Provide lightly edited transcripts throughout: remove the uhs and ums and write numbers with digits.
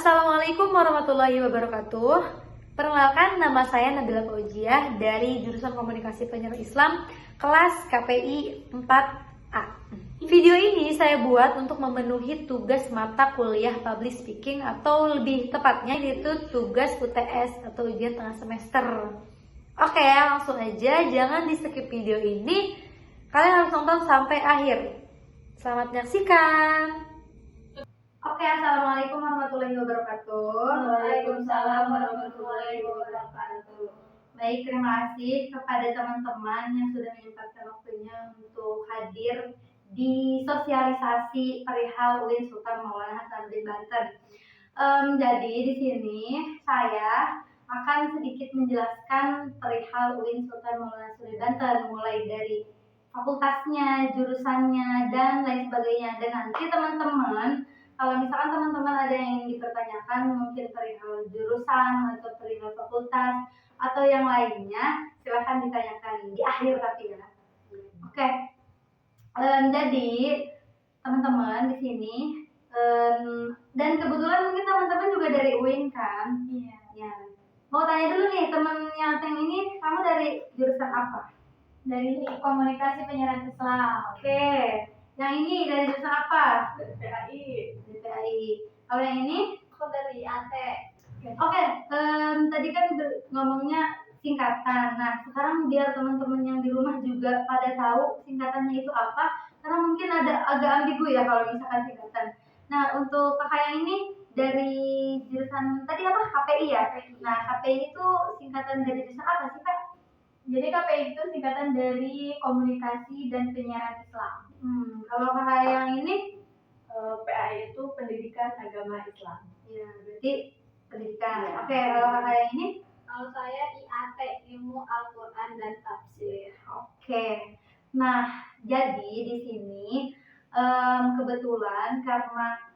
Assalamualaikum warahmatullahi wabarakatuh. Perkenalkan, nama saya Nabila Fauziah dari jurusan Komunikasi Penyiaran Islam kelas KPI 4A. Video ini saya buat untuk memenuhi tugas mata kuliah Public Speaking atau lebih tepatnya yaitu tugas UTS atau ujian tengah semester. Oke, langsung aja, jangan di skip video ini. Kalian harus nonton sampai akhir. Selamat menyaksikan. Oke, assalamualaikum warahmatullahi wabarakatuh. Waalaikumsalam warahmatullahi wabarakatuh. Baik, terima kasih kepada teman-teman yang sudah menyempatkan waktunya untuk hadir di sosialisasi perihal UIN Sultan Maulana Hasanuddin Banten. Jadi di sini saya akan sedikit menjelaskan perihal UIN Sultan Maulana Hasanuddin Banten, mulai dari fakultasnya, jurusannya, dan lain sebagainya. Dan nanti teman-teman, kalau misalkan teman-teman ada yang ingin dipertanyakan, mungkin perihal jurusan atau perihal fakultas atau yang lainnya, silahkan ditanyakan di akhir tapi ya. Oke. Jadi teman-teman di sini, dan kebetulan mungkin teman-teman juga dari UIN kan? Iya. Ya. Mau tanya dulu nih, teman yang ini, kamu dari jurusan apa? Dari Komunikasi Penyiaran Islam. Oke. Yang ini dari jurusan apa? PAI. PAI. Kalau yang ini? Aku dari AT. Oke. Tadi kan ngomongnya singkatan. Nah, sekarang biar teman-teman yang di rumah juga pada tahu singkatannya itu apa, karena mungkin ada agak ambigu ya kalau misalkan singkatan. Nah, untuk kakak yang ini dari jurusan tadi apa? KPI ya? Nah, KPI itu singkatan dari jurusan apa sih, Kak? Jadi KPI itu singkatan dari Komunikasi dan Penyiaran Islam. Kalau kakak yang ini? PAI itu Pendidikan Agama Islam. Ya, berarti pendidikan. Ya. Oke, kalau kakak yang ini? Kalau saya IAT, Ilmu Al-Quran dan Tafsir. Oke. Nah, jadi di sini kebetulan karena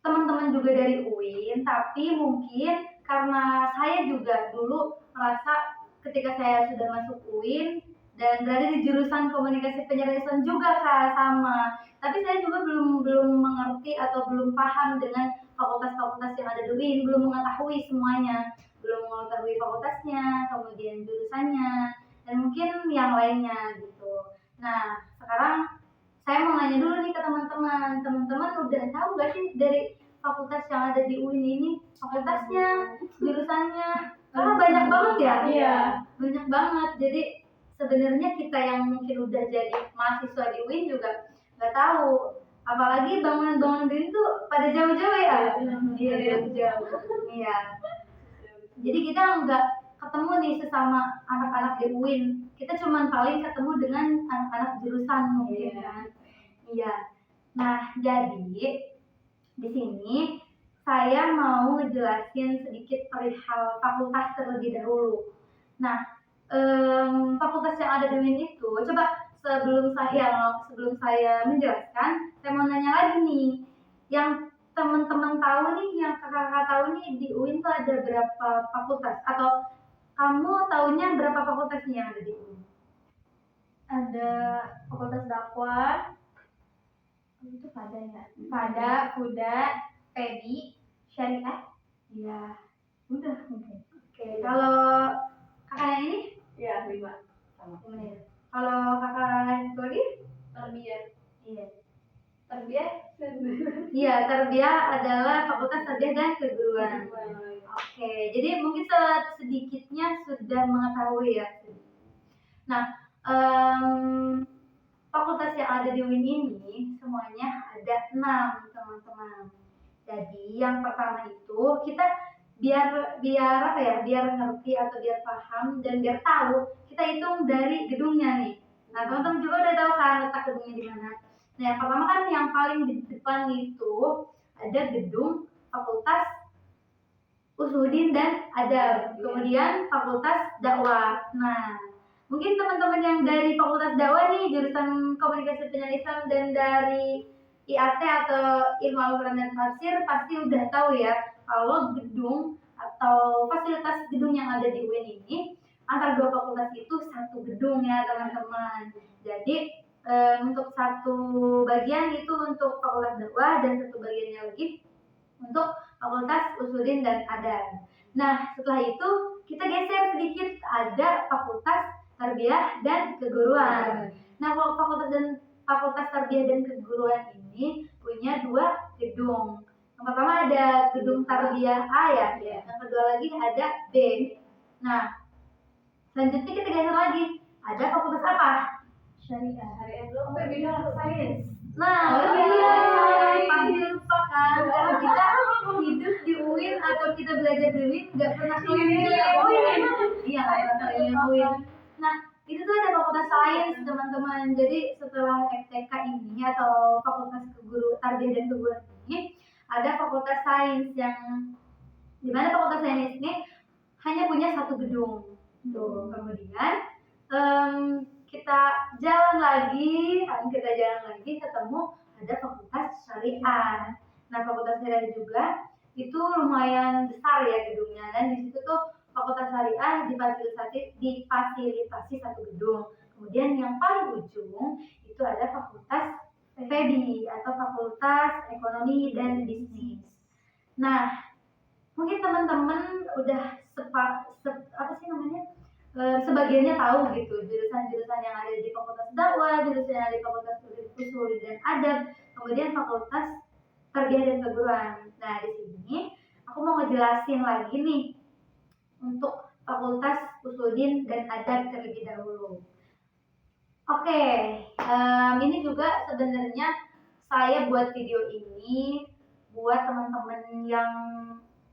teman-teman juga dari UIN, tapi mungkin karena saya juga dulu merasa ketika saya sudah masuk UIN dan berada di jurusan Komunikasi Penyiaran Islam juga Kak, sama. Tapi saya juga belum mengerti atau belum paham dengan fakultas-fakultas yang ada di UIN, belum mengetahui semuanya, belum mengetahui fakultasnya, kemudian jurusannya, dan mungkin yang lainnya gitu. Nah, sekarang saya mau nanya dulu nih ke teman-teman. Teman-teman udah tahu gak sih dari fakultas yang ada di UIN ini? Fakultasnya, jurusannya? Karena banyak banget ya? Iya. Banyak banget. Jadi sebenarnya kita yang mungkin udah jadi mahasiswa di UIN juga nggak tahu. Apalagi bangunan-bangunan UIN tuh pada jauh-jauh ya? Iya, jauh. Iya. Jadi kita nggak ketemu nih sesama anak-anak di UIN. Kita cuma paling ketemu dengan anak-anak jurusan mungkin kan. Iya. Nah, jadi di sini saya mau ngejelasin sedikit perihal fakultas terlebih dahulu. Nah, fakultas yang ada di UIN itu, coba sebelum saya menjelaskan, saya mau nanya lagi nih, yang teman-teman tahu nih, yang kakak-kakak tahu nih di UIN tuh ada berapa fakultas? Atau kamu taunya berapa fakultas nih yang ada di UIN? Ada Fakultas Dakwah, itu pada ya? Pada, Kuda, PEDI, Syariah. Iya, udah mungkin. Oke, kalau kakak yang ini? Iya, 5. Sama. Kalau kakak lagi? Tarbiyah. Iya. Tarbiyah? Iya, tarbiyah adalah fakultas tarbiyah dan keguruan. Oke, jadi mungkin sedikitnya sudah mengetahui ya. Nah, fakultas yang ada di UIN ini semuanya ada 6 teman-teman. Jadi yang pertama itu kita biar apa ya, biar ngerti atau biar paham dan biar tahu, kita hitung dari gedungnya nih. Nah, teman-teman juga udah tahu kan letak gedungnya di mana. Nah, yang pertama kan yang paling di depan itu ada gedung Fakultas Usuluddin dan Adab, kemudian Fakultas Dakwah. Nah, mungkin teman-teman yang dari Fakultas Dakwah nih, jurusan Komunikasi Penyiaran Islam, dan dari IAT atau Ilmu Al-Quran dan Tafsir pasti udah tahu ya kalau gedung atau fasilitas gedung yang ada di UIN ini antara dua fakultas itu satu gedung ya teman-teman. Jadi untuk satu bagian itu untuk Fakultas Dakwah dan satu bagiannya lagi untuk Fakultas Usuluddin dan Adab. Nah, setelah itu kita geser sedikit, ada Fakultas Tarbiyah dan Keguruan. Nah, Fakultas Tarbiyah dan Keguruan ini punya 2 gedung. Yang pertama ada gedung Tarbiyah A ya, yang kedua lagi ada B. Nah, selanjutnya kita geser lagi, ada fakultas apa? Syariah belum bilang sains. Nah, pasti lupa kan, kalau kita hidup di UIN atau kita belajar di UIN nggak pernah keliling UIN. Iya, nggak pernah keliling UIN. Nah, itu tuh ada fakultas sains teman-teman. Jadi setelah FTK ini atau fakultas Tarbiyah dan Keguruan ini, ada fakultas sains yang dimana fakultas sains ini hanya punya 1 gedung. Tuh, kemudian kita jalan lagi ketemu ada fakultas syariah. Nah, fakultas syariah juga itu lumayan besar ya gedungnya, dan di situ tuh fakultas syariah difasilitasi 1 gedung. Kemudian yang paling ujung itu ada fakultas FEBI atau Fakultas Ekonomi dan Bisnis. Nah, mungkin teman-teman udah sebagiannya tahu gitu jurusan-jurusan yang ada di Fakultas Dakwah, jurusan yang ada di Fakultas Usuluddin dan Adab, kemudian Fakultas Tarbiyah dan Keguruan. Nah, di sini aku mau ngejelasin lagi nih untuk Fakultas Usuluddin dan Adab terlebih dahulu. Oke, ini juga sebenarnya saya buat video ini buat teman-teman yang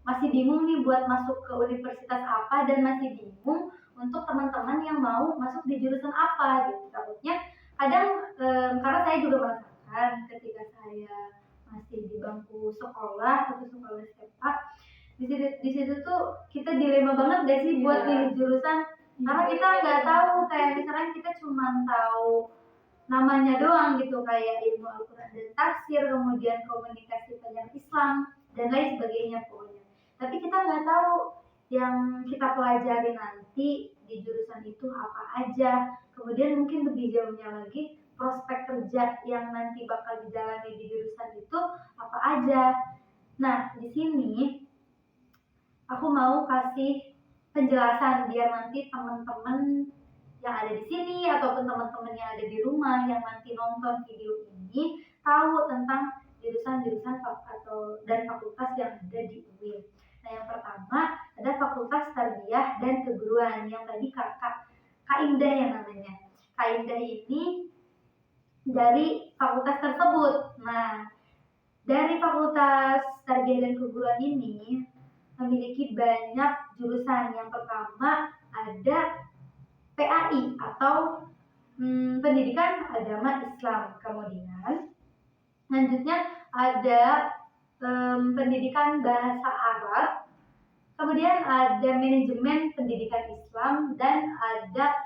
masih bingung nih buat masuk ke universitas apa dan masih bingung untuk teman-teman yang mau masuk di jurusan apa gitu. Takutnya kadang karena saya juga merasakan ketika saya masih di bangku sekolah atau sekolah SMA, di situ tuh kita dilema banget deh sih buat pilih jurusan, karena kita nggak tahu, kayak misalkan kita cuma tahu namanya doang gitu, kayak ilmu Al-Quran dan tafsir, kemudian komunikasi penyiaran Islam dan lain sebagainya pokoknya. Tapi kita nggak tahu yang kita pelajari nanti di jurusan itu apa aja. Kemudian mungkin lebih jauhnya lagi, prospek kerja yang nanti bakal dijalani di jurusan itu apa aja. Nah, di sini aku mau kasih penjelasan biar nanti teman-teman yang ada di sini ataupun teman-teman yang ada di rumah yang nanti nonton video ini tahu tentang jurusan-jurusan dan fakultas yang ada di UIN. Nah, yang pertama ada Fakultas Tarbiyah dan Keguruan yang tadi Kak Indah yang namanya. Kak Indah ini dari fakultas tersebut. Nah, dari Fakultas Tarbiyah dan Keguruan ini memiliki banyak jurusan. Yang pertama ada PAI atau Pendidikan Agama Islam. Kemudian selanjutnya ada Pendidikan Bahasa Arab. Kemudian ada Manajemen Pendidikan Islam dan ada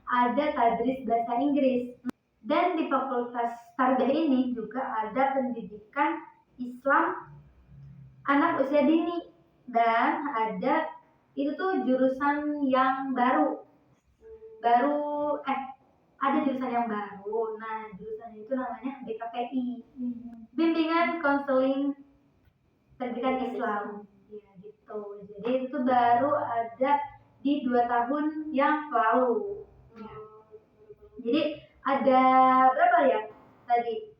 ada Tadris Bahasa Inggris. Dan di Fakultas Tarbiyah ini juga ada Pendidikan Islam Anak Usia Dini, dan ada itu tuh jurusan yang ada jurusan yang baru. Nah, jurusan itu namanya BKPI, Bimbingan Konseling Pendidikan Islam. Ya gitu. Jadi itu baru ada di 2 tahun yang lalu. Ya. Jadi ada berapa ya tadi?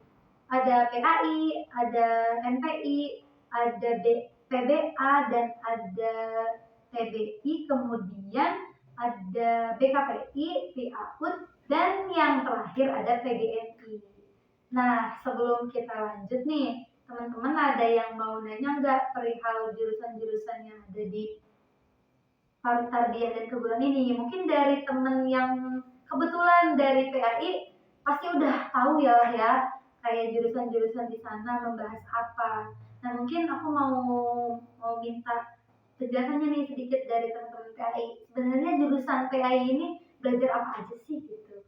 Ada PAI, ada MPI, ada PBA, dan ada TBI, kemudian ada BKPI, PAUD, dan yang terakhir ada PGMI. Nah, sebelum kita lanjut nih, teman-teman ada yang mau nanya nggak perihal jurusan-jurusan yang ada di Tarbiyah dan Keguruan ini? Mungkin dari teman yang kebetulan dari PAI pasti udah tahu ya kayak jurusan-jurusan di sana membahas apa. Nah, mungkin aku mau minta penjelasannya nih sedikit dari teman-teman PAI. Sebenarnya jurusan PAI ini belajar apa aja sih gitu?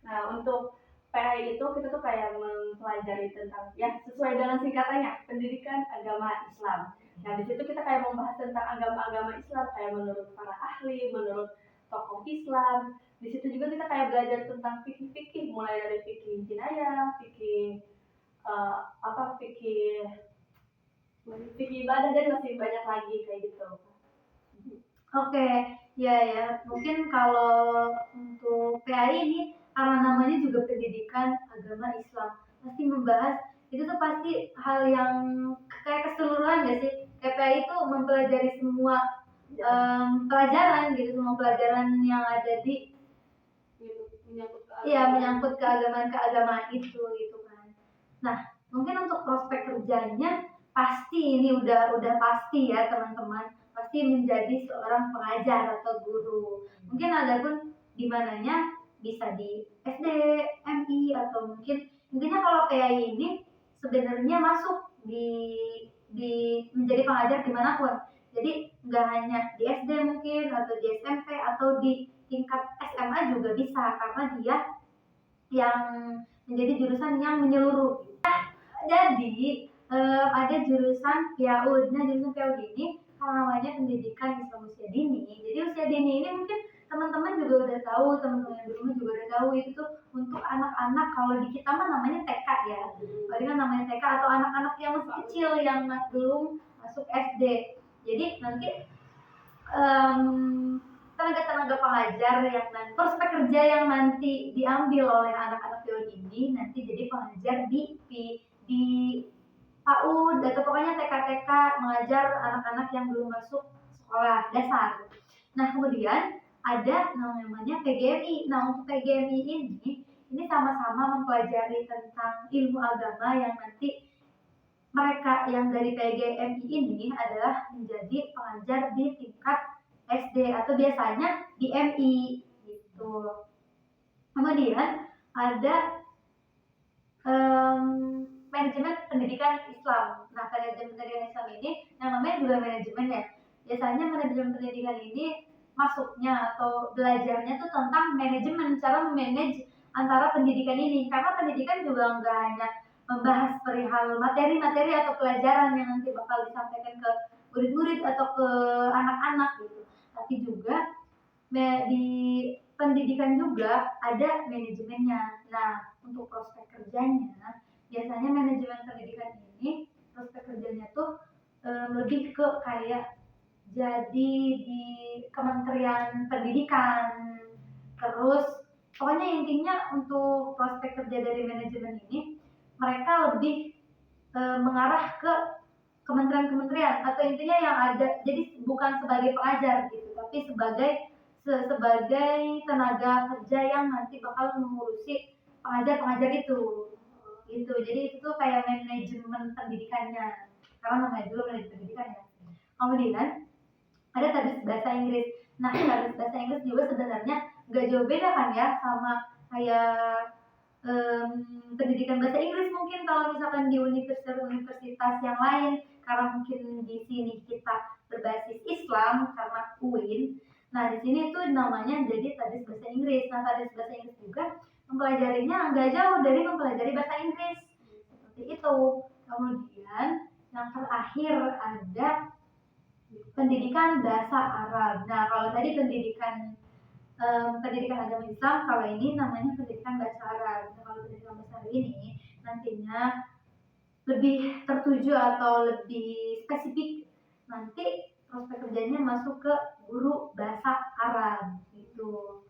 Nah, untuk PAI itu kita tuh kayak mempelajari tentang ya sesuai dengan singkatannya Pendidikan Agama Islam. Nah, di situ kita kayak membahas tentang agama-agama Islam kayak menurut para ahli, menurut tokoh Islam. Di situ juga kita kayak belajar tentang fikih-fikih, mulai dari fikih jinayah, fikih Fikih ibadah dan masih banyak lagi kayak gitu. Oke, ya. Mungkin kalau untuk PAI ini karena namanya juga pendidikan agama Islam, pasti membahas itu tuh pasti hal yang kayak keseluruhan gak sih? Kayak PAI itu mempelajari semua pelajaran gitu, semua pelajaran yang ada di menyangkut keagamaan itu gitu kan. Nah, mungkin untuk prospek kerjanya pasti ini udah pasti ya teman-teman, pasti menjadi seorang pengajar atau guru. Mungkin ada pun di mananya bisa di SD, MI atau mungkin intinya kalau kayak ini sebenarnya masuk di menjadi pengajar dimanapun. Jadi nggak hanya di SD mungkin atau di SMP atau di tingkat SMA juga bisa karena dia yang menjadi jurusan yang menyeluruh. Jadi ada jurusan PAUD. Nah, jurusan PAUD ini namanya pendidikan Islam usia dini. Jadi usia dini ini mungkin teman-teman juga udah tahu, teman-teman yang di rumah juga udah tahu itu tuh untuk anak-anak, kalau di kita mah namanya TK ya. Kalau kan namanya TK atau anak-anak yang masih kecil yang belum masuk SD. Jadi nanti tenaga-tenaga pengajar yang nanti prospek kerja yang nanti diambil oleh anak-anak PAUD ini nanti jadi pengajar di PAUD atau pokoknya TK-TK mengajar anak-anak yang belum masuk sekolah dasar. Nah, kemudian ada namanya PGMI. Nah, untuk PGMI ini sama-sama mempelajari tentang ilmu agama yang nanti mereka yang dari PGMI ini adalah menjadi pengajar di tingkat SD atau biasanya di MI gitu. Kemudian ada manajemen pendidikan Islam. Nah, manajemen pendidikan Islam ini yang namanya juga manajemen ya. Biasanya manajemen pendidikan ini masuknya atau belajarnya tuh tentang manajemen, cara memanage antara pendidikan ini. Karena pendidikan juga nggak hanya membahas perihal materi-materi atau pelajaran yang nanti bakal disampaikan ke murid-murid atau ke anak-anak gitu. Tapi juga di pendidikan juga ada manajemennya. Nah, untuk prospek kerjanya, biasanya manajemen pendidikan ini prospek kerjanya tuh lebih ke kayak jadi di Kementerian Pendidikan. Terus pokoknya intinya untuk prospek kerja dari manajemen ini mereka lebih mengarah ke kementerian-kementerian atau intinya yang ada, jadi bukan sebagai pengajar gitu, tapi sebagai tenaga kerja yang nanti bakal mengurusi pengajar-pengajar itu gitu. Jadi itu tuh kayak manajemen pendidikannya karena namanya juga manajemen pendidikan ya. Kemudian ada tadris bahasa Inggris. Nah, tadris bahasa Inggris juga sebenarnya nggak jauh beda kan ya sama kayak pendidikan bahasa Inggris mungkin kalau misalkan di universitas yang lain, karena mungkin di sini kita berbasis Islam karena UIN. Nah, di sini tuh namanya jadi tadris bahasa Inggris. Nah, tadris bahasa Inggris juga mempelajarinya nggak jauh dari mempelajari bahasa Inggris seperti itu. Kemudian yang terakhir ada pendidikan bahasa Arab. Nah, kalau tadi pendidikan agama Islam, kalau ini namanya pendidikan bahasa Arab. Nah, kalau pendidikan bahasa Arab ini nantinya lebih tertuju atau lebih spesifik, nanti prospek kerjanya masuk ke guru bahasa Arab gitu.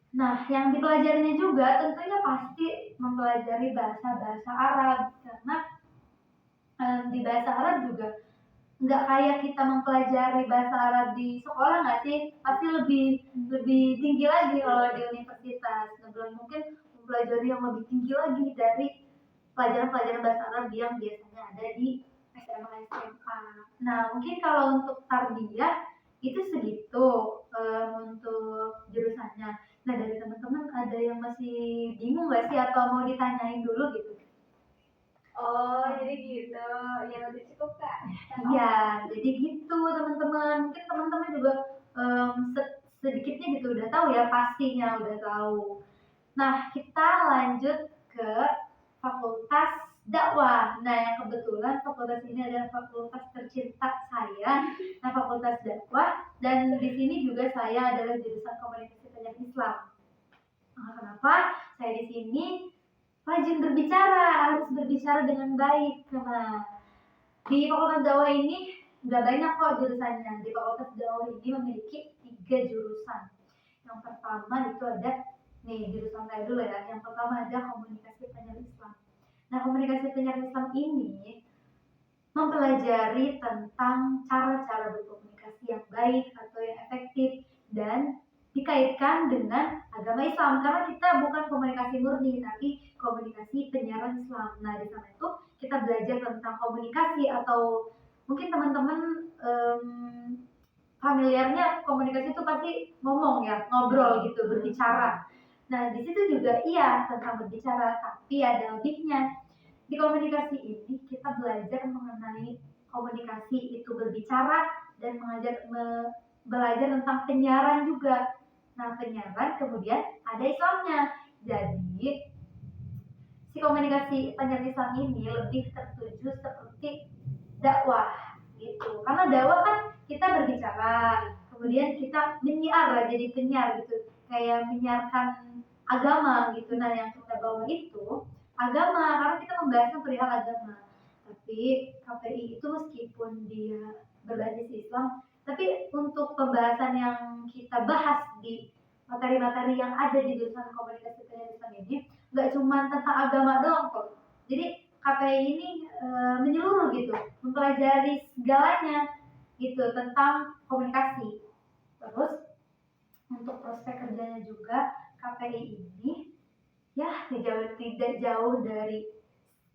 Nah, yang dipelajarinya juga tentunya pasti mempelajari bahasa-bahasa Arab karena di bahasa Arab juga nggak kayak kita mempelajari bahasa Arab di sekolah nggak sih, pasti lebih tinggi lagi kalau di universitas. Nah, belum mungkin mempelajari yang lebih tinggi lagi dari pelajaran-pelajaran bahasa Arab yang biasanya ada di SMA. Nah, mungkin kalau untuk tarbiyah itu segitu untuk jurusannya. Nah, dari teman-teman ada yang masih bingung nggak sih atau mau ditanyain dulu gitu? Oh, jadi gitu. Ya udah cukup Kak. Iya, jadi gitu teman-teman. Mungkin teman-teman juga sedikitnya gitu udah tahu ya, pastinya udah tahu. Nah, kita lanjut ke fakultas dakwah. Nah, yang kebetulan fakultas ini adalah fakultas tercinta saya. Nah, fakultas dakwah, dan di sini juga saya adalah jurusan komunikasi pendidikan Islam. Nah, kenapa saya di sini rajin berbicara, harus berbicara dengan baik. Nah, Di Fakultas Dakwah ini nggak banyak kok jurusannya. Di Fakultas Dakwah ini memiliki 3 jurusan. Yang pertama itu ada jurusan saya dulu ya. Yang pertama ada komunikasi penyiaran Islam. Nah, komunikasi penyiaran Islam ini mempelajari tentang cara-cara berkomunikasi yang baik atau yang efektif dan dikaitkan dengan agama Islam, karena kita bukan komunikasi murni tapi komunikasi penyiaran Islam. Nah, di sana itu kita belajar tentang komunikasi, atau mungkin teman-teman familiarnya komunikasi itu pasti ngomong ya, ngobrol gitu, berbicara. Nah, di situ juga iya tentang berbicara, tapi ada lebihnya. Di komunikasi ini kita belajar mengenai komunikasi itu berbicara dan belajar tentang penyiaran juga. Nah, penyiaran kemudian ada Islamnya. Jadi si komunikasi penyiaran Islam ini lebih tertuju seperti dakwah gitu. Karena dakwah kan kita berbicara, kemudian kita menyiar, jadi penyiar gitu, kayak menyiarkan agama gitu. Nah, yang kita bawa itu agama, karena kita membahasnya perihal agama. Tapi KPI itu meskipun dia berbasis Islam, tapi untuk pembahasan yang kita bahas di materi-materi yang ada di jurusan komunikasi penyiaran Islam ini nggak cuma tentang agama doang kok. Jadi KPI ini menyeluruh gitu, mempelajari segalanya gitu tentang komunikasi. Terus untuk prospek kerjanya juga KPI ini ya tidak jauh dari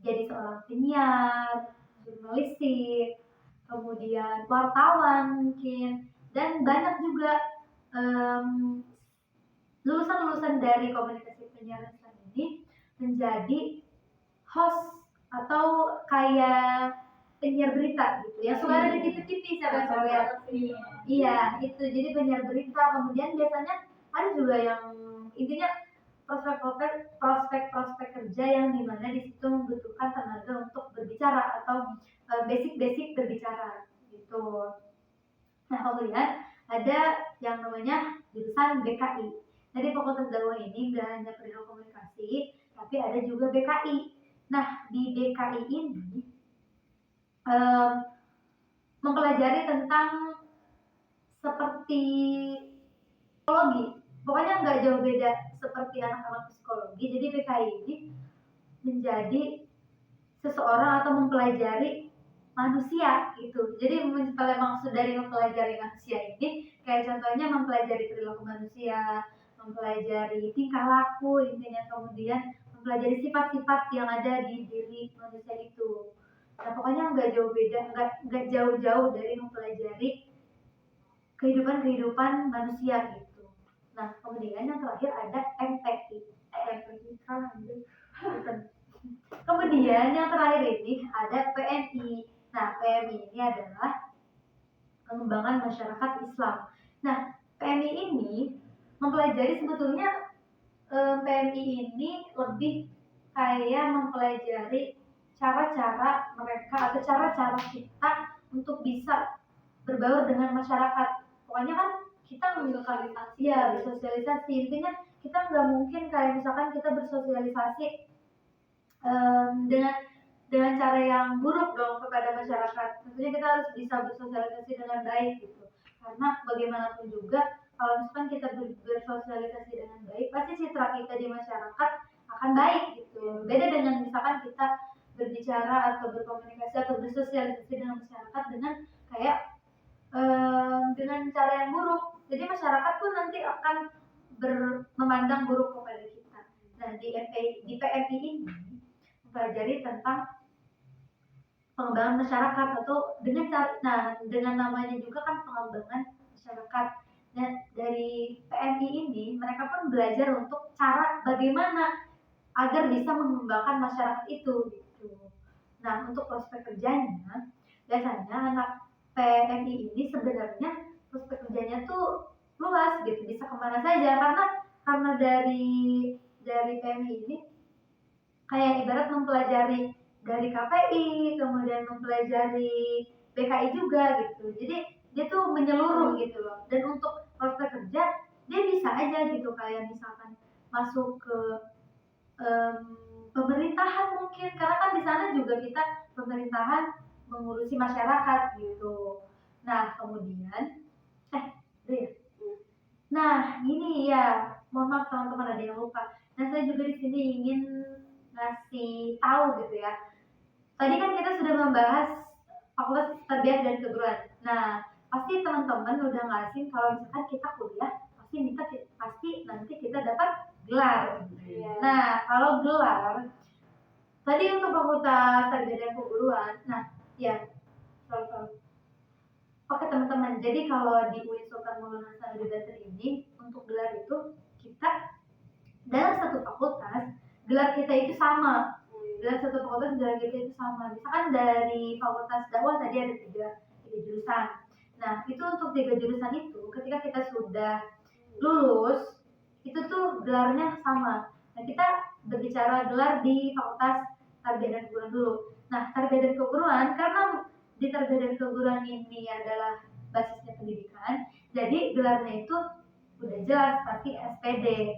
jadi seorang penyiar, jurnalistik, kemudian wartawan mungkin, dan banyak juga lulusan-lulusan dari komunikasi penyiaran Islam ini menjadi host atau kayak penyiar berita gitu ya, suka ada di TV-TV siapa yang lihat. Iya, itu jadi penyiar berita. Kemudian biasanya ada juga yang intinya prospek kerja yang dimana di situ membutuhkan tenaga untuk berbicara atau basic berbicara gitu. Nah, kemudian ada yang namanya jurusan BKI. Jadi Fakultas Dakwah ini nggak hanya perihal komunikasi, tapi ada juga BKI. Nah, di BKI ini mempelajari tentang seperti psikologi. Pokoknya nggak jauh beda seperti anak-anak psikologi. Jadi BKI ini menjadi seseorang atau mempelajari manusia gitu. Jadi maksud dari mempelajari manusia ini kayak contohnya mempelajari perilaku manusia, mempelajari tingkah laku intinya, kemudian mempelajari sifat-sifat yang ada di diri manusia itu. Nah, pokoknya nggak jauh beda, nggak jauh-jauh dari mempelajari kehidupan manusia gitu. Nah, kemudian yang terakhir ada MPI. Kemudian yang terakhir ini ada PMI. Nah, PMI ini adalah pengembangan masyarakat Islam. Nah, PMI ini mempelajari sebetulnya PMI ini lebih kayak mempelajari cara-cara mereka atau cara-cara kita untuk bisa berbaur dengan masyarakat. Pokoknya kan kita bersosialisasi, ya bersosialisasi. Intinya kita nggak mungkin kayak misalkan kita bersosialisasi dengan cara yang buruk dong kepada masyarakat. Tentunya kita harus bisa bersosialisasi dengan baik gitu. Karena bagaimanapun juga kalau misalkan kita bersosialisasi dengan baik, pasti citra kita di masyarakat akan baik gitu. Beda dengan misalkan kita berbicara atau berkomunikasi atau bersosialisasi dengan masyarakat dengan kayak dengan cara yang buruk. Jadi masyarakat pun nanti akan memandang buruk kepada kita. Nah, di PMI ini mempelajari tentang pengembangan masyarakat atau dengan namanya juga kan pengembangan masyarakat. Dan dari PMI ini mereka pun belajar untuk cara bagaimana agar bisa mengembangkan masyarakat itu gitu. Nah, untuk prospek kerjanya biasanya anak PMI ini sebenarnya prospek kerjanya tuh luas gitu, bisa kemana saja karena dari PMI ini kayak ibarat mempelajari dari KPI, kemudian mempelajari BKI juga gitu. Jadi dia tuh menyeluruh gitu loh. Dan untuk prospek kerja dia bisa aja gitu kayak misalkan masuk ke pemerintahan mungkin, karena kan di sana juga kita pemerintahan mengurusi masyarakat gitu. Nah kemudian udah ya. Nah ini ya, mohon maaf teman-teman ada yang lupa. Nah saya juga di sini ingin ngasih tahu gitu ya. Tadi kan kita sudah membahas fakultas tarbiyah dan keguruan. Nah pasti teman-teman udah ngasih kalau misalkan kita kuliah pasti nanti kita dapat gelar. Nah kalau gelar tadi untuk fakultas tarbiyah dan keguruan, nah ya sorry. Oke teman-teman, jadi kalau di UIN Sultan Maulana Hasanuddin Banten ini untuk gelar itu kita dalam satu fakultas gelar kita itu sama. Dalam satu fakultas gelar kita itu sama. Misalkan dari fakultas dakwah tadi ada tiga jurusan. Nah itu untuk 3 jurusan itu ketika kita sudah lulus itu tuh gelarnya sama. Nah kita berbicara gelar di fakultas tarbiyah dan keguruan dulu. Nah tarbiyah dan keguruan karena di tarbiyah dan keguruan ini adalah basisnya pendidikan, jadi gelarnya itu udah jelas pasti SPD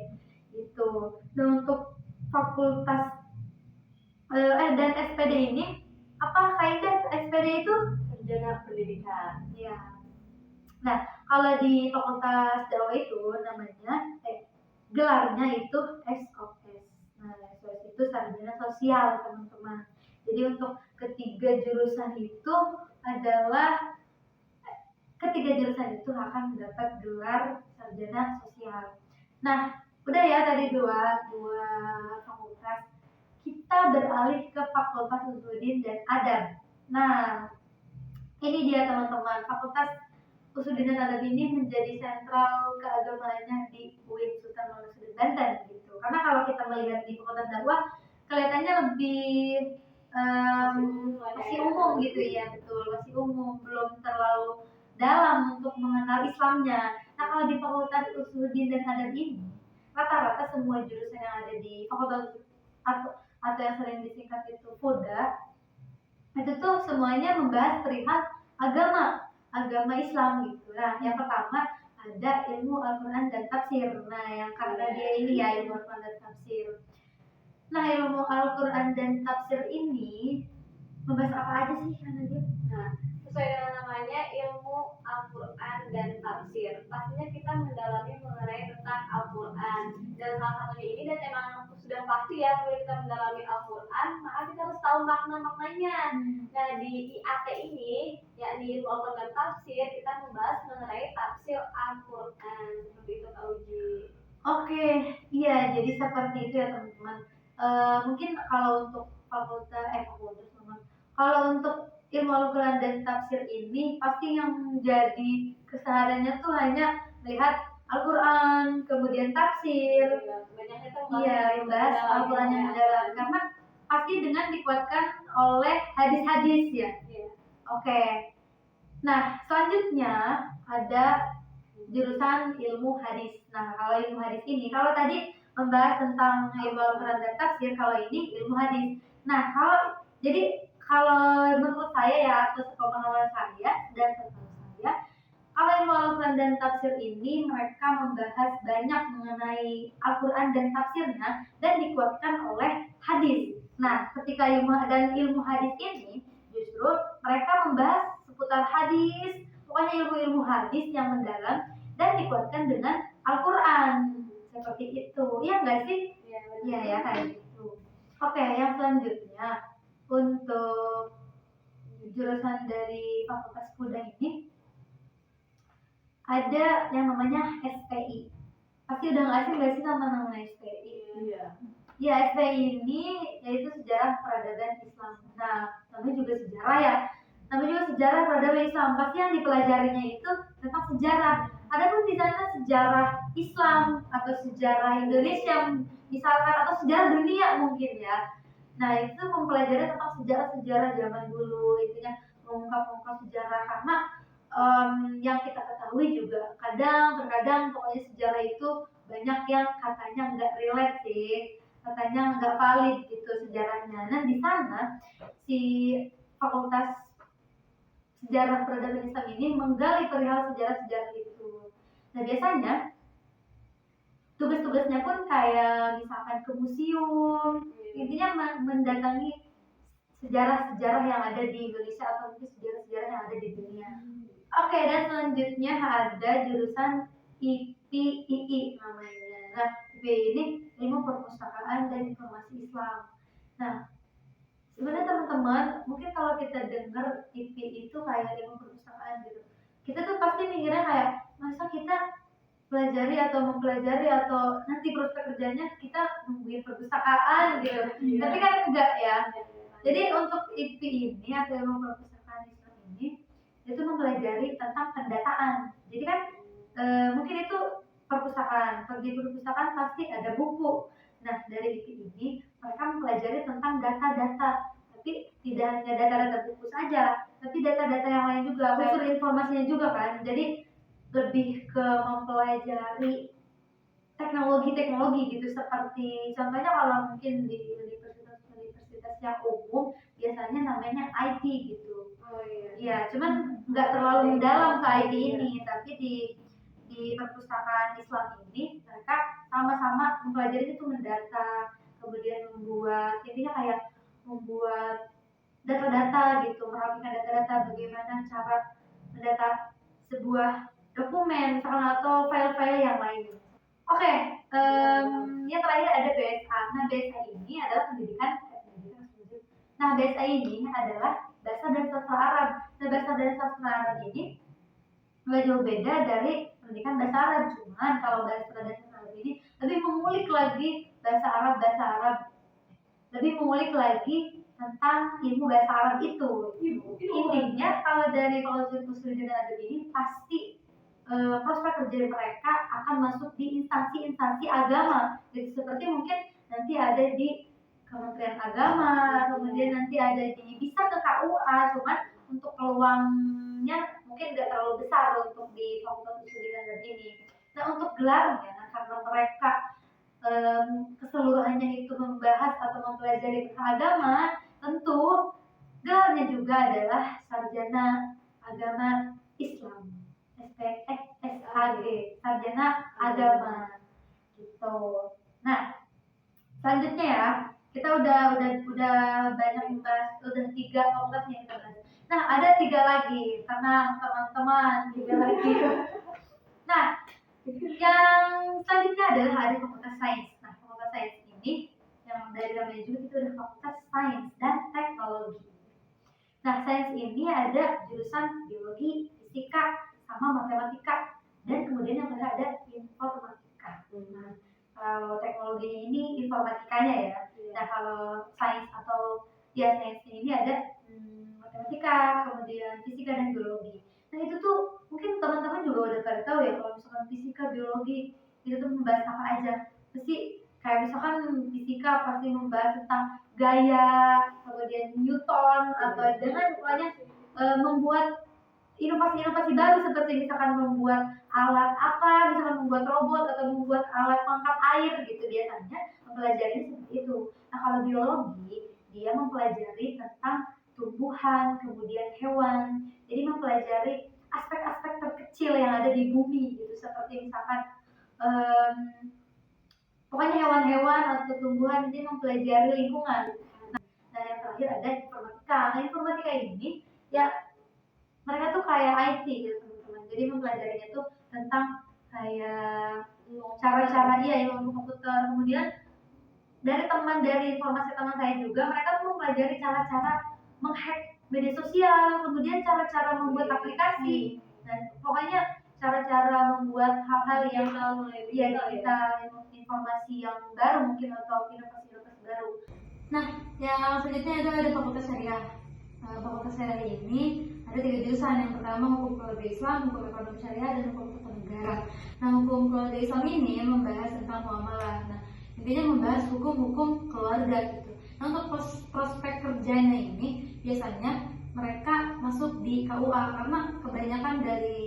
gitu. Dan untuk fakultas dan SPD ini apa kaidah SPD itu? Sarjana pendidikan. Ya. Nah kalau di fakultas dakwah itu namanya gelarnya itu SOS. Nah SOS itu sarjana sosial teman-teman. Jadi untuk ketiga jurusan itu akan mendapat gelar sarjana sosial. Nah, udah ya tadi dua fakultas. Kita beralih ke Fakultas Usuluddin dan Adab. Nah, ini dia teman-teman, Fakultas Usuluddin dan Adab ini menjadi sentral keagamaannya di UIN Sultan Hasanuddin Banten gitu. Karena kalau kita melihat di Fakultas Dakwah kelihatannya lebih masih umum gitu ya, betul, masih umum, belum terlalu dalam untuk mengenal Islamnya. Nah kalau di Fakultas Usuluddin dan Adab ini rata-rata semua jurusan yang ada di fakultas atau yang sering disingkat itu FUDA itu tuh semuanya membahas perihal agama Islam gitu. Nah yang pertama ada ilmu Al-Quran dan tafsir. Nah yang karena dia ini ya ilmu Al-Quran dan tafsir. Nah ilmu Al-Quran dan tafsir ini membahas apa aja sih karena dia? Nah, sesuai dengan namanya ilmu Al-Quran dan tafsir. Pastinya kita mendalami mengenai tentang Al-Quran. Dan salah satunya ini dan emang sudah pasti ya kalau kita mendalami Al-Quran, maka kita harus tahu makna-maknanya. Nah di IAT ini, yakni ilmu Al-Quran dan tafsir, kita membahas mengenai tafsir Al-Quran. Seperti itu Kak Uji. Oke, iya jadi seperti itu ya teman-teman. Mungkin kalau untuk kalau untuk ilmu Al-Quran dan tafsir ini pasti yang jadi kesehariannya tuh hanya melihat Al-Quran, kemudian tafsir. Iya, membahas Al-Quran yang mendalam karena pasti dengan dikuatkan oleh hadis-hadis ya. Oke. Nah, selanjutnya ada jurusan ilmu hadis. Nah, kalau ilmu hadis ini, kalau tadi membahas tentang ilmu Al-Quran dan tafsir, kalau ini ilmu hadis. Nah, kalau menurut saya ya, atau sepemahaman saya dan setahu saya, kalau ilmu Al-Quran dan tafsir ini mereka membahas banyak mengenai Al-Quran dan tafsirnya dan dikuatkan oleh hadis. Nah, ketika ilmu hadis ini justru mereka membahas seputar hadis, pokoknya ilmu-ilmu hadis yang mendalam dan dikuatkan dengan Al-Quran. Seperti itu, iya nggak sih? Iya ya, kayak gitu. Oke, yang selanjutnya untuk jurusan dari Fakultas FUDA ini ada yang namanya SPI. Pasti udah nggak sih sama nama SPI? Iya. Ya, SPI ini yaitu sejarah peradaban Islam. Nah, namanya juga sejarah ya. Namanya juga sejarah peradaban Islam. Pasti yang dipelajarinya itu tentang sejarah. Adapun di sana sejarah Islam atau sejarah Indonesia misalkan atau sejarah dunia mungkin ya. Nah itu mempelajari tentang sejarah-sejarah zaman dulu, intinya mengungkap sejarah karena yang kita ketahui juga terkadang pokoknya sejarah itu banyak yang katanya nggak relate sih, katanya nggak valid gitu sejarahnya. Nah di sana si Fakultas Sejarah Peradaban Islam ini menggali perihal sejarah-sejarah itu. Nah biasanya tugas-tugasnya pun kayak misalkan ke museum, intinya mendatangi sejarah-sejarah yang ada di Indonesia atau mungkin sejarah-sejarah yang ada di dunia. Oke, dan selanjutnya ada jurusan IPII namanya. Nah, IPII ini ilmu perpustakaan dan informasi Islam. Nah, sebenarnya teman-teman, mungkin kalau kita dengar IPII itu kayak ilmu perpustakaan gitu, kita tuh pasti mikirnya kayak, masa kita pelajari atau mempelajari atau nanti prospek kerjanya kita nungguin perpustakaan gitu. Tapi kan enggak ya. Jadi untuk IPI ini atau ilmu perpustakaan Islam ini itu mempelajari tentang pendataan. Jadi kan mungkin itu perpustakaan. Pergi perpustakaan pasti ada buku. Nah, dari IPI ini mereka mempelajari tentang data-data. Tapi tidak hanya data-data buku saja, tapi data-data yang lain juga, unsur informasinya juga kan. Jadi lebih ke mempelajari teknologi gitu, seperti contohnya kalau mungkin di universitas yang umum biasanya namanya IT gitu. Iya, cuman nggak terlalu mendalam ke IT ini, tapi di perpustakaan Islam ini mereka sama-sama mempelajari itu mendata, kemudian membuat data-data gitu, merapikan data-data, bagaimana cara mendata sebuah dokumen misalkan atau file-file yang lain. Oke, yang terakhir ada BSA. Nah, BSA ini adalah BSA ini adalah bahasa dan sastra Arab. Nah, bahasa dan sastra Arab ini nggak jauh beda dari pendidikan bahasa Arab, cuman kalau bahasa dan sastra Arab ini lebih mengulik lagi lebih mengulik lagi tentang ilmu bahasa Arab itu. Intinya kalau dari Fakultas Pendidikan dan Adab ini pasti prospek kerja mereka akan masuk di instansi-instansi agama, jadi seperti mungkin nanti ada di Kementerian Agama, kemudian nanti ada bisa ke KUA, cuman untuk peluangnya mungkin nggak terlalu besar untuk di Fakultas Pendidikan dan Adab ini. Nah, untuk gelarnya karena mereka keseluruhannya itu membahas atau mempelajari tentang agama, tentu gelarnya juga adalah Sarjana Agama Islam. SAG, Sarjana Agama gitu. Nah, selanjutnya ya, kita udah banyak membahas, udah 3 fakultas yang kita bahas. Nah, ada 3 lagi, tenang teman-teman, 3 lagi. Nah, yang selanjutnya adalah ada Fakultas Sains. Nah, Fakultas Sains ini yang dari namanya juga itu ada Fakultas Sains dan Teknologi. Nah, sains ini ada jurusan biologi, fisika, sama matematika, dan kemudian yang kedua ada informatika. Nah, kalau teknologi ini informatikanya ya. Nah, kalau sains atau sains ini ada matematika, kemudian fisika dan biologi. Nah, itu tuh mungkin teman-teman juga udah pada tahu ya, kalau misalkan fisika, biologi itu tuh membahas apa aja. Pasti kayak misalkan fisika pasti membahas tentang gaya, kemudian Newton, atau dengan pokoknya membuat inovasi-inovasi baru, seperti misalkan membuat alat apa, misalkan membuat robot atau membuat alat pangkat air gitu, biasanya mempelajari seperti itu. Nah, kalau biologi dia mempelajari tentang tumbuhan, kemudian hewan, jadi mempelajari aspek-aspek terkecil yang ada di bumi gitu, seperti misalkan pokoknya hewan-hewan atau tumbuhan, dia mempelajari lingkungan. Nah, yang terakhir ada informatika. Nah, informatika ini ya mereka tuh kayak IT gitu teman-teman, jadi mempelajarinya tuh tentang kayak cara-cara ilmu komputer. Kemudian dari informasi teman saya juga, mereka tuh mempelajari cara-cara menghack media sosial, kemudian cara-cara membuat aplikasi, dan pokoknya cara-cara membuat hal-hal yang kita informasi yang baru mungkin atau inovasi-inovasi baru. Nah, yang selanjutnya itu ada Fakultas Syariah. Fakultas Syariah ini ada 3 jurusan. Yang pertama hukum keluarga Islam, hukum ekonomi syariah, dan hukum tata negara. Nah, hukum keluarga Islam ini membahas tentang muamalah. Nah, intinya membahas hukum-hukum keluarga gitu. Nah, untuk prospek kerjanya ini biasanya mereka masuk di KUA, karena kebanyakan dari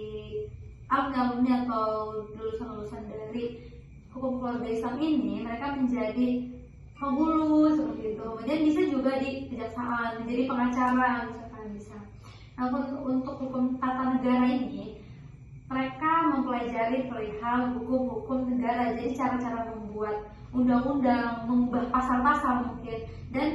alumni atau lulusan-lulusan dari hukum keluarga Islam ini mereka menjadi penghulu seperti itu. Kemudian bisa juga di kejaksaan, menjadi pengacara misalkan bisa. Nah, untuk hukum tata negara ini mereka mempelajari perihal hukum-hukum negara, jadi cara-cara membuat undang-undang, mengubah pasal-pasal mungkin, dan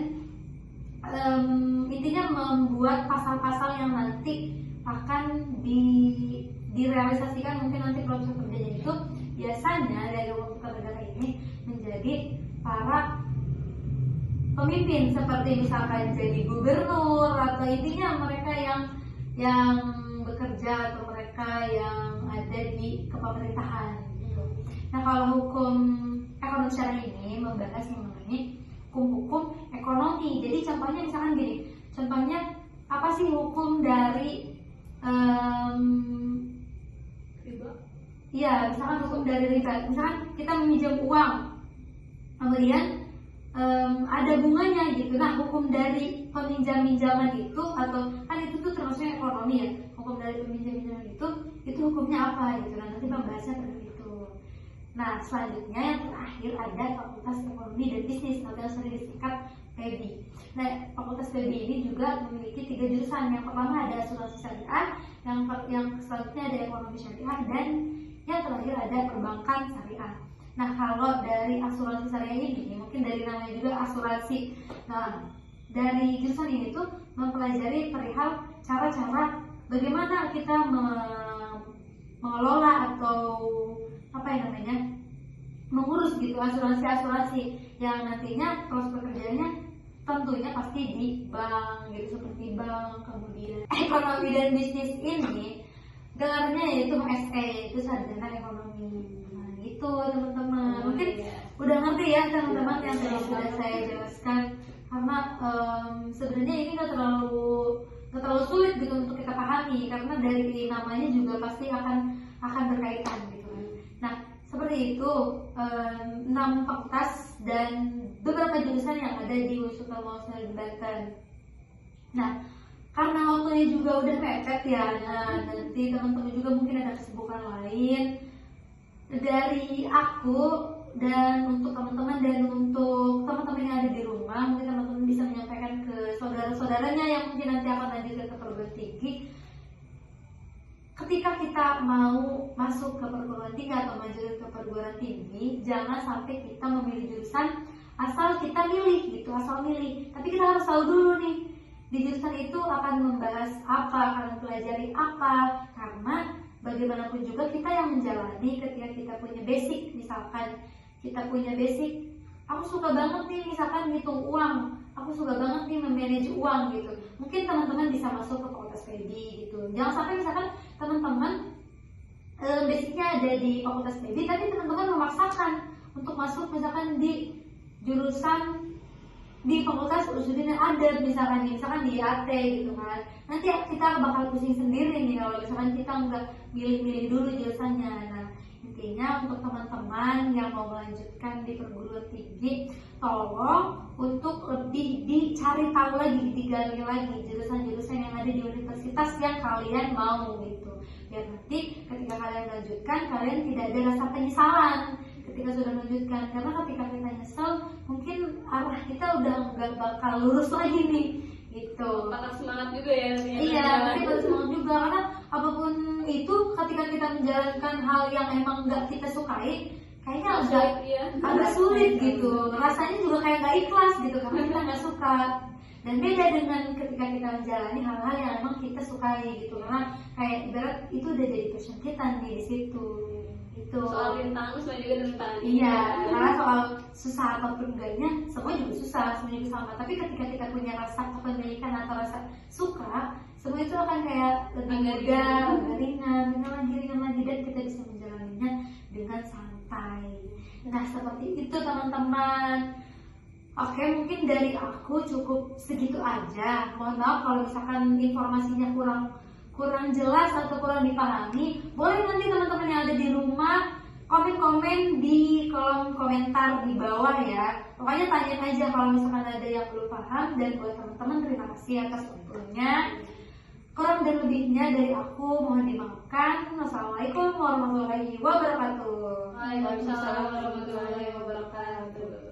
intinya membuat pasal-pasal yang nanti akan direalisasikan mungkin nanti proses kerjanya itu biasanya dari waktu negara ini menjadi para pemimpin seperti misalkan jadi gubernur atau intinya mereka yang bekerja atau mereka yang ada di kepemerintahan gitu. Nah kalau hukum ekonomi syariah ini membahas mengenai hukum ekonomi. Jadi contohnya misalkan gini, contohnya apa sih hukum dari riba? Iya, misalkan hukum dari riba. Misalkan kita meminjam uang, kemudian ada bunganya gitu. Nah, hukum dari peminjam-minjaman itu atau kan itu tuh termasuknya ekonomi ya. Hukum dari peminjam-minjaman itu hukumnya apa gitu. Nah, nanti pembahasnya seperti itu. Nah, selanjutnya yang terakhir ada Fakultas Ekonomi dan Bisnis atau yang sering disingkat FEBI. Nah, Fakultas FEBI ini juga memiliki 3 jurusan. Yang pertama ada asuransi syariah, yang selanjutnya ada ekonomi syariah, dan yang terakhir ada perbankan syariah. Nah, kalau dari asuransi syariah ini, mungkin dari namanya juga asuransi. Nah, dari jurusan ini tuh mempelajari perihal cara-cara bagaimana kita mengelola atau apa ya namanya, mengurus gitu asuransi yang nantinya proses pekerjaannya tentunya pasti di bank gitu, seperti bank. Kemudian ekonomi dan bisnis ini gelarnya yaitu SE, itu sarjana ekonomi. Nah itu teman-teman, mungkin udah ngerti ya teman-teman yang tadi sudah saya jelaskan, karena sebenarnya ini nggak terlalu sulit gitu untuk kita pahami, karena dari namanya juga pasti akan berkaitan gitu kan. Nah seperti itu 6 fakultas dan beberapa jurusan yang ada di Unsur Banten. Nah karena waktunya juga udah mepet ya, nah nanti teman-teman juga mungkin ada kesibukan lain. Dari aku dan untuk teman-teman yang ada di rumah, mungkin teman-teman bisa menyampaikan ke saudara-saudaranya yang mungkin nanti akan lanjut ke perguruan tinggi. Ketika kita mau masuk ke perguruan tinggi atau maju ke perguruan tinggi, jangan sampai kita memilih jurusan asal kita milih gitu, tapi kita harus tahu dulu nih di jurusan itu akan membahas apa, akan mempelajari apa, karena bagaimanapun juga kita yang menjalani ketika kita punya basic. Misalkan kita punya basic, aku suka banget nih misalkan ngitung uang, aku suka banget nih memanage uang gitu, mungkin teman-teman bisa masuk ke Fakultas FEBI gitu. Jangan sampai misalkan teman-teman basicnya ada di Fakultas FEBI, tapi teman-teman memaksakan untuk masuk misalkan di jurusan di Fakultas Usuluddin dan Adab misalkan di AT gitu kan. Nanti kita bakal pusing sendiri nih kalau misalkan kita nggak milih-milih dulu jurusannya. Nah intinya untuk teman-teman yang mau melanjutkan di perguruan tinggi, tolong untuk lebih dicari tahu lagi, digali lagi jurusan-jurusan yang ada di universitas yang kalian mau gitu, biar nanti ketika kalian lanjutkan kalian tidak ada rasa penyesalan ketika sudah melanjutkan. Karena ketika kita nyesel, mungkin arah kita udah nggak bakal lurus lagi nih gitu. Patah semangat juga ya. Iya, tapi patah semangat juga, karena apapun itu ketika kita menjalankan hal yang emang nggak kita sukai, kayaknya agak sulit gitu. Rasanya juga kayak nggak ikhlas gitu karena kita nggak suka. Dan beda dengan ketika kita menjalani hal-hal yang emang kita sukai gitu, karena kayak ibarat itu udah jadi passion kita nih di situ. Itu soal rintangan semua juga rintangan. Iya, karena soal susah ataupun enggaknya semua juga susah, semua juga sama. Tapi ketika kita punya rasa kepemilikan atau rasa suka, semua itu akan kayak lebih mudah, lebih ringan lagi, dan kita bisa menjalaninya dengan santai. Nah seperti itu teman-teman. Oke, mungkin dari aku cukup segitu aja. Mohon maaf kalau misalkan informasinya kurang jelas atau kurang dipahami. Boleh nanti teman-teman yang ada di rumah komen-komen di kolom komentar di bawah ya. Pokoknya tanya aja kalau misalkan ada yang belum paham. Dan buat teman-teman, terima kasih atas waktunya. Kurang dan lebihnya dari aku mohon dimaafkan. Wassalamualaikum warahmatullahi wabarakatuh. Waalaikumsalam warahmatullahi wabarakatuh.